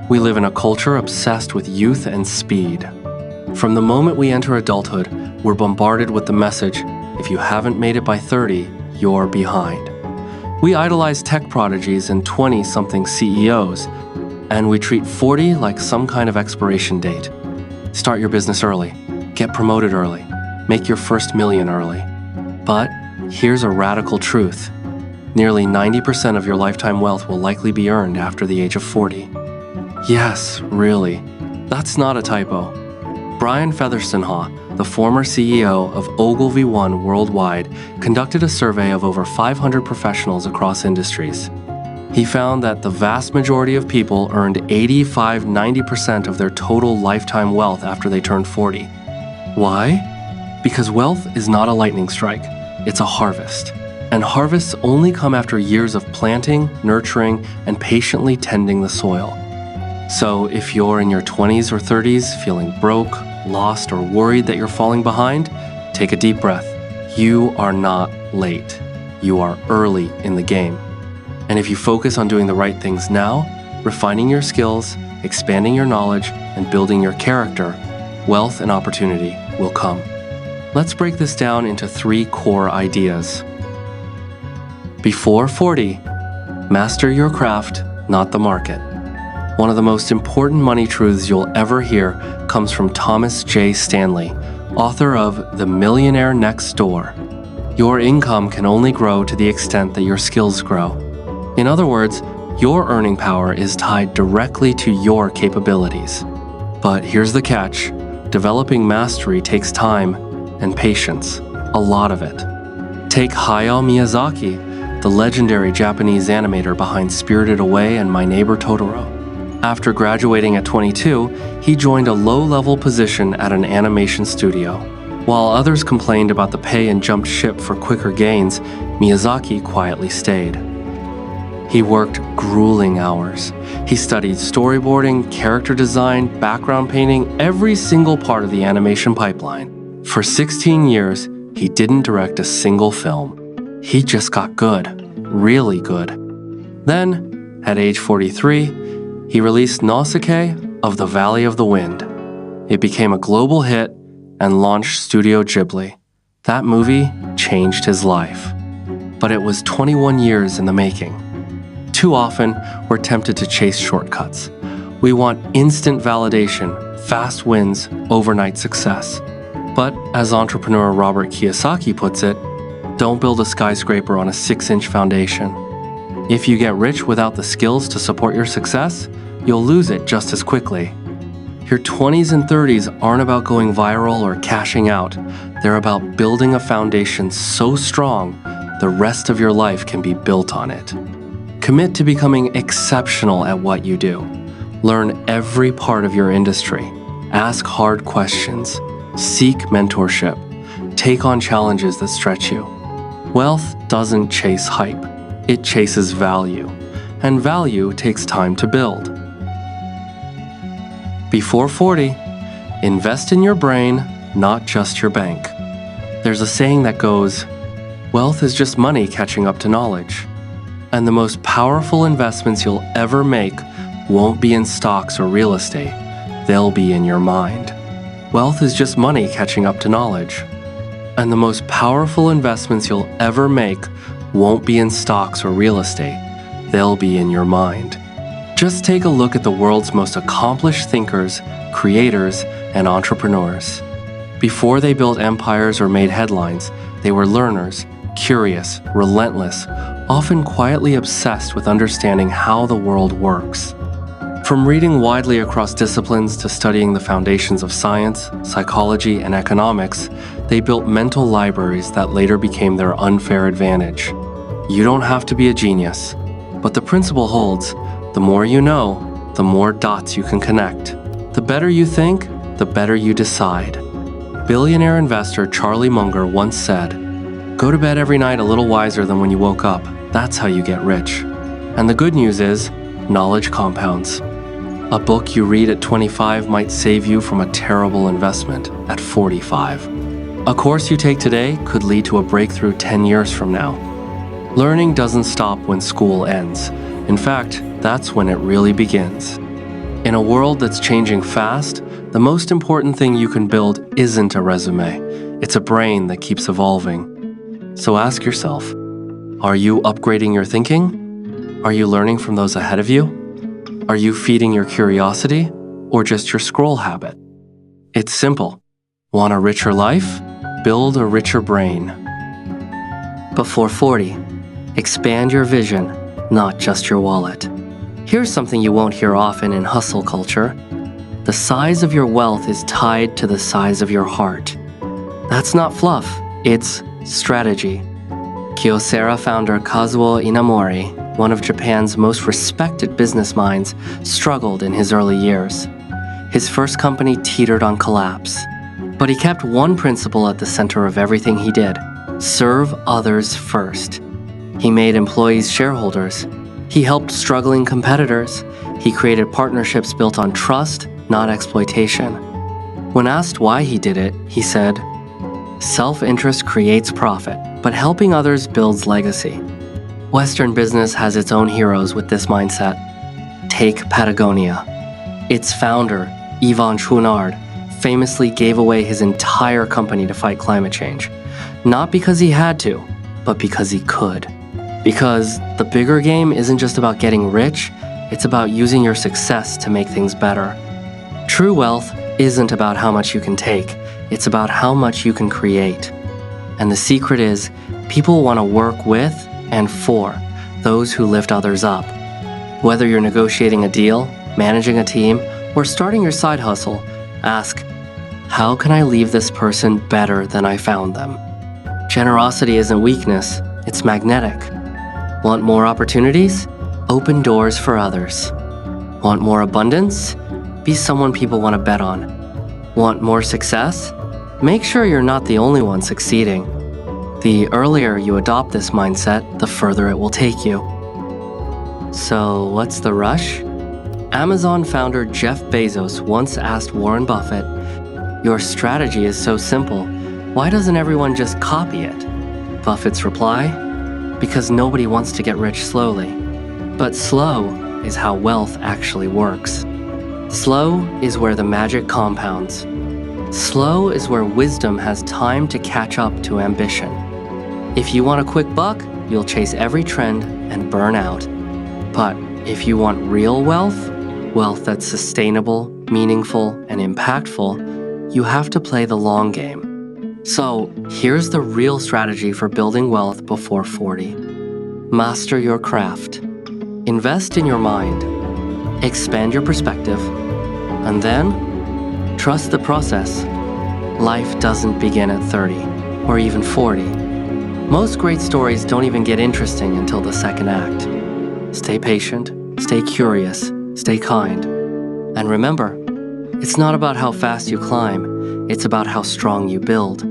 We live in a culture obsessed with youth and speed. From the moment we enter adulthood, we're bombarded with the message, if you haven't made it by 30, you're behind. We idolize tech prodigies and 20-something CEOs, and we treat 40 like some kind of expiration date. Start your business early, get promoted early, make your first million early. But here's a radical truth. Nearly 90% of your lifetime wealth will likely be earned after the age of 40. Yes, really. That's not a typo. Brian Featherstonhaugh, the former CEO of Ogilvy One Worldwide, conducted a survey of over 500 professionals across industries. He found that the vast majority of people earned 85–90% of their total lifetime wealth after they turned 40. Why? Because wealth is not a lightning strike, it's a harvest. And harvests only come after years of planting, nurturing, and patiently tending the soil. So if you're in your 20s or 30s feeling broke, lost, or worried that you're falling behind, take a deep breath. You are not late. You are early in the game. And if you focus on doing the right things now, refining your skills, expanding your knowledge, and building your character, wealth and opportunity will come. Let's break this down into 3 core ideas. Before 40, master your craft, not the market. One of the most important money truths you'll ever hear comes from Thomas J. Stanley, author of The Millionaire Next Door. Your income can only grow to the extent that your skills grow. In other words, your earning power is tied directly to your capabilities. But here's the catch. Developing mastery takes time and patience, a lot of it. Take Hayao Miyazaki, the legendary Japanese animator behind Spirited Away and My Neighbor Totoro. After graduating at 22, he joined a low-level position at an animation studio. While others complained about the pay and jumped ship for quicker gains, Miyazaki quietly stayed. He worked grueling hours. He studied storyboarding, character design, background painting, every single part of the animation pipeline. For 16 years, he didn't direct a single film. He just got good, really good. Then, at age 43, he released Nausicaa of the Valley of the Wind. It became a global hit and launched Studio Ghibli. That movie changed his life. But it was 21 years in the making. Too often, we're tempted to chase shortcuts. We want instant validation, fast wins, overnight success. But as entrepreneur Robert Kiyosaki puts it, don't build a skyscraper on a 6-inch foundation. If you get rich without the skills to support your success, you'll lose it just as quickly. Your 20s and 30s aren't about going viral or cashing out. They're about building a foundation so strong, the rest of your life can be built on it. Commit to becoming exceptional at what you do. Learn every part of your industry. Ask hard questions. Seek mentorship. Take on challenges that stretch you. Wealth doesn't chase hype. It chases value. And value takes time to build. Before 40, invest in your brain, not just your bank. There's a saying that goes, wealth is just money catching up to knowledge. And the most powerful investments you'll ever make won't be in stocks or real estate. They'll be in your mind. Wealth is just money catching up to knowledge. And the most powerful investments you'll ever make won't be in stocks or real estate. They'll be in your mind. Just take a look at the world's most accomplished thinkers, creators, and entrepreneurs. Before they built empires or made headlines, they were learners, curious, relentless, often quietly obsessed with understanding how the world works. From reading widely across disciplines to studying the foundations of science, psychology, and economics, they built mental libraries that later became their unfair advantage. You don't have to be a genius, but the principle holds: the more you know, the more dots you can connect. The better you think, the better you decide. Billionaire investor Charlie Munger once said, "Go to bed every night a little wiser than when you woke up. That's how you get rich." And the good news is, knowledge compounds. A book you read at 25 might save you from a terrible investment at 45. A course you take today could lead to a breakthrough 10 years from now. Learning doesn't stop when school ends. In fact, that's when it really begins. In a world that's changing fast, the most important thing you can build isn't a resume. It's a brain that keeps evolving. So ask yourself, are you upgrading your thinking? Are you learning from those ahead of you? Are you feeding your curiosity or just your scroll habit? It's simple. Want a richer life? Build a richer brain. Before 40, expand your vision, not just your wallet. Here's something you won't hear often in hustle culture. The size of your wealth is tied to the size of your heart. That's not fluff, it's strategy. Kyocera founder Kazuo Inamori, one of Japan's most respected business minds, struggled in his early years. His first company teetered on collapse. But he kept one principle at the center of everything he did: serve others first. He made employees shareholders. He helped struggling competitors. He created partnerships built on trust, not exploitation. When asked why he did it, he said, "Self-interest creates profit, but helping others builds legacy." Western business has its own heroes with this mindset. Take Patagonia. Its founder, Yvon Chouinard, famously gave away his entire company to fight climate change. Not because he had to, but because he could. Because the bigger game isn't just about getting rich, it's about using your success to make things better. True wealth isn't about how much you can take, it's about how much you can create. And the secret is, people want to work with and for those who lift others up. Whether you're negotiating a deal, managing a team, or starting your side hustle, ask, how can I leave this person better than I found them? Generosity isn't weakness, it's magnetic. Want more opportunities? Open doors for others. Want more abundance? Be someone people want to bet on. Want more success? Make sure you're not the only one succeeding. The earlier you adopt this mindset, the further it will take you. So, what's the rush? Amazon founder Jeff Bezos once asked Warren Buffett, "Your strategy is so simple. Why doesn't everyone just copy it?" Buffett's reply, "Because nobody wants to get rich slowly. But slow is how wealth actually works. Slow is where the magic compounds. Slow is where wisdom has time to catch up to ambition. If you want a quick buck, you'll chase every trend and burn out. But if you want real wealth, wealth that's sustainable, meaningful, and impactful, you have to play the long game. So, here's the real strategy for building wealth before 40. Master your craft. Invest in your mind. Expand your perspective. And then, trust the process. Life doesn't begin at 30 or even 40. Most great stories don't even get interesting until the second act. Stay patient, stay curious, stay kind. And remember, it's not about how fast you climb, it's about how strong you build.